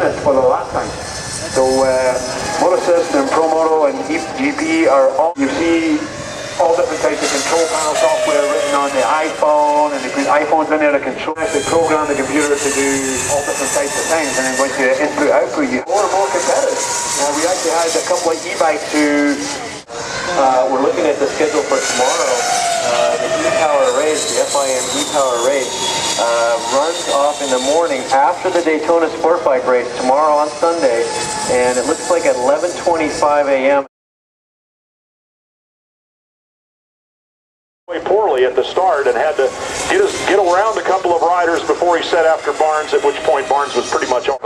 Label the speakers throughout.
Speaker 1: minutes for the lap time. So Motor Assist and Pro Moto and GP are all, you see all different types of control panel software written on the iPhone, and they put iPhones in there to control. They program the computer to do all different types of things, and then once you input output, you more and more competitive. We actually had a couple of e-bikes who we're looking at the schedule for tomorrow. The e-power race, the FIM e-power race, runs off in the morning after the Daytona Sport Bike race tomorrow on Sunday, and it looks like at 11:25 a.m.
Speaker 2: Poorly at the start and had to get around a couple of riders before he set after Barnes, at which point Barnes was pretty much off.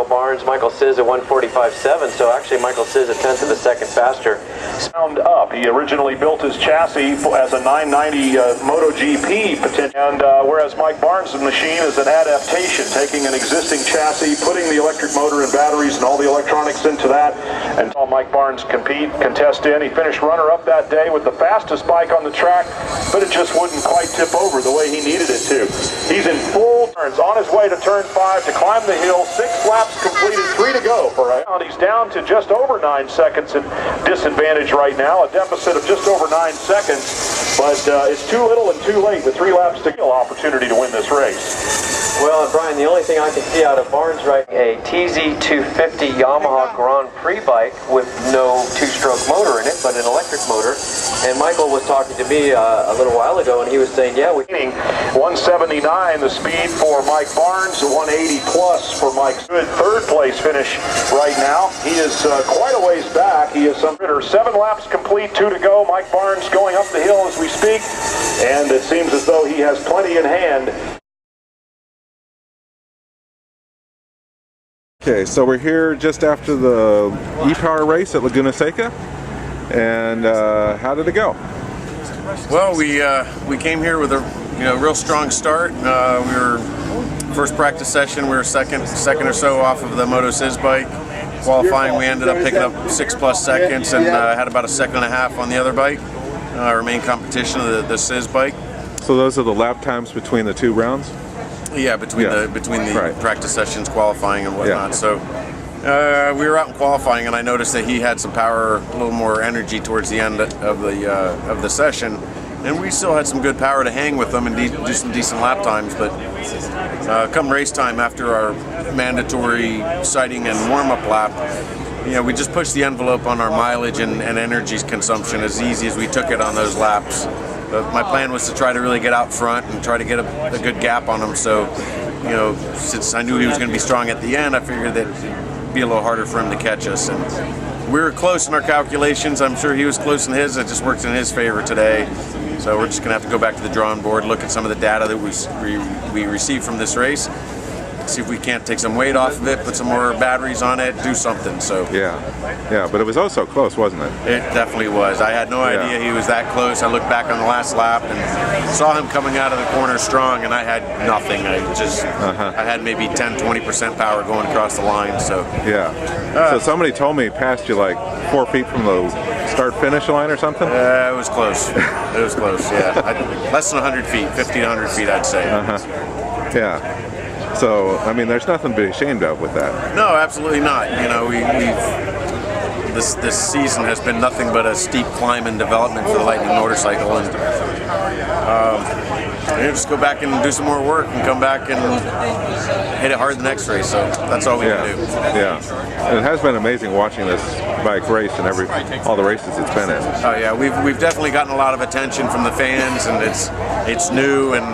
Speaker 1: Michael Sizz at 1:45.7, so actually Michael Sizz a tenth of a second faster.
Speaker 2: Sound up. He originally built his chassis as a 990 MotoGP potential, and whereas Mike Barnes' machine is an adaptation, taking an existing chassis, putting the electric motor and batteries and all the electronics into that, and saw Mike Barnes contest in. He finished runner-up that day with the fastest bike on the track, but it just wouldn't quite tip over the way he needed it to. He's in full turns, on his way to turn 5 to climb the hill. 6 laps completed, 3 to go for him. He's down to just over 9 seconds in disadvantage right now, a deficit of just over 9 seconds, but it's too little and too late with 3 laps to go. Opportunity to win this race.
Speaker 1: Well, Brian, the only thing I can see out of Barnes right a TZ250 Yamaha Grand Prix bike with no 2-stroke motor in it, but an electric motor. And Michael was talking to me a little while ago, and he was saying, yeah, we
Speaker 2: 179 the speed for Mike Barnes, 180 plus for Mike's good third place finish right now. He is quite a ways back. He is 7 laps complete, 2 to go. Mike Barnes going up the hill as we speak, and it seems as though he has plenty in hand.
Speaker 3: Okay, so we're here just after the e-power race at Laguna Seca, and how did it go?
Speaker 4: Well, we came here with a real strong start. We were first practice session. We were second or so off of the Moto Sizz bike. Qualifying, we ended up picking up 6+ seconds and had about a second and a half on the other bike. Our main competition of the Sizz bike.
Speaker 3: So those are the lap times between the 2 rounds?
Speaker 4: Yeah, between the
Speaker 3: right.
Speaker 4: practice sessions, qualifying and whatnot.
Speaker 3: Yeah.
Speaker 4: So we were out in qualifying, and I noticed that he had some power, a little more energy towards the end of the session, and we still had some good power to hang with them and do some decent lap times. But come race time, after our mandatory sighting and warm-up lap, we just pushed the envelope on our mileage and energy consumption as easy as we took it on those laps. But my plan was to try to really get out front and try to get a good gap on him. So, since I knew he was going to be strong at the end, I figured that it'd be a little harder for him to catch us. And we were close in our calculations. I'm sure he was close in his. It just worked in his favor today. So we're just going to have to go back to the drawing board, look at some of the data that we received from this race, see if we can't take some weight off of it, put some more batteries on it, do something. So
Speaker 3: yeah, but it was also close, wasn't it?
Speaker 4: It definitely was. I had no idea he was that close. I looked back on the last lap and saw him coming out of the corner strong, and I had nothing. I had maybe 10-20% power going across the line. So
Speaker 3: so somebody told me he passed you like 4 feet from the start-finish line or something?
Speaker 4: It was close. It was close, yeah. Less than 100 feet, 50 to 100 feet, I'd say.
Speaker 3: Yeah. So, I mean, there's nothing to be ashamed of with that.
Speaker 4: No, absolutely not. This season has been nothing but a steep climb in development for the Lightning motorcycle, and just go back and do some more work and come back and hit it hard the next race. So that's all we can do.
Speaker 3: Yeah, and it has been amazing watching this bike race and all the races it's been in.
Speaker 4: Oh yeah, we've definitely gotten a lot of attention from the fans, and it's new, and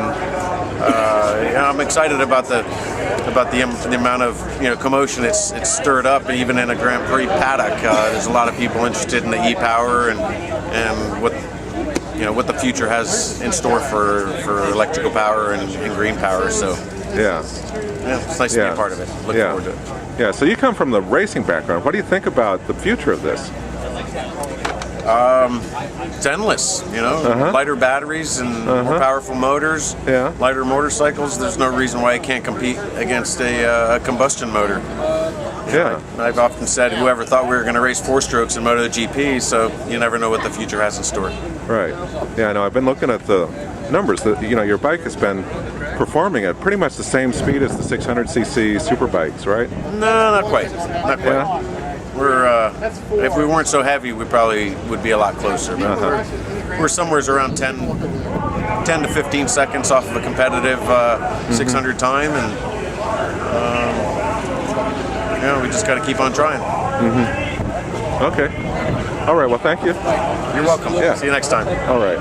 Speaker 4: I'm excited about the amount of commotion it's stirred up, even in a Grand Prix paddock. There's a lot of people interested in the e-power and what the future has in store for electrical power and green power. So it's nice to be a part of it. Look forward to it.
Speaker 3: Yeah. So you come from the racing background. What do you think about the future of this?
Speaker 4: It's endless, lighter batteries and more powerful motors, lighter motorcycles. There's no reason why it can't compete against a combustion motor. I've often said, whoever thought we were going to race 4-strokes in MotoGP, so you never know what the future has in store.
Speaker 3: Right. Yeah, I know. I've been looking at the numbers. Your bike has been performing at pretty much the same speed as the 600cc super bikes, right?
Speaker 4: No, not quite. Not quite.
Speaker 3: Yeah.
Speaker 4: We're if we weren't so heavy, we probably would be a lot closer. But we're somewhere around 10 to 15 seconds off of a competitive 600 time, and we just got to keep on trying.
Speaker 3: Okay. All right. Well, thank you.
Speaker 4: You're welcome.
Speaker 3: Yeah.
Speaker 4: See you next time.
Speaker 3: All right.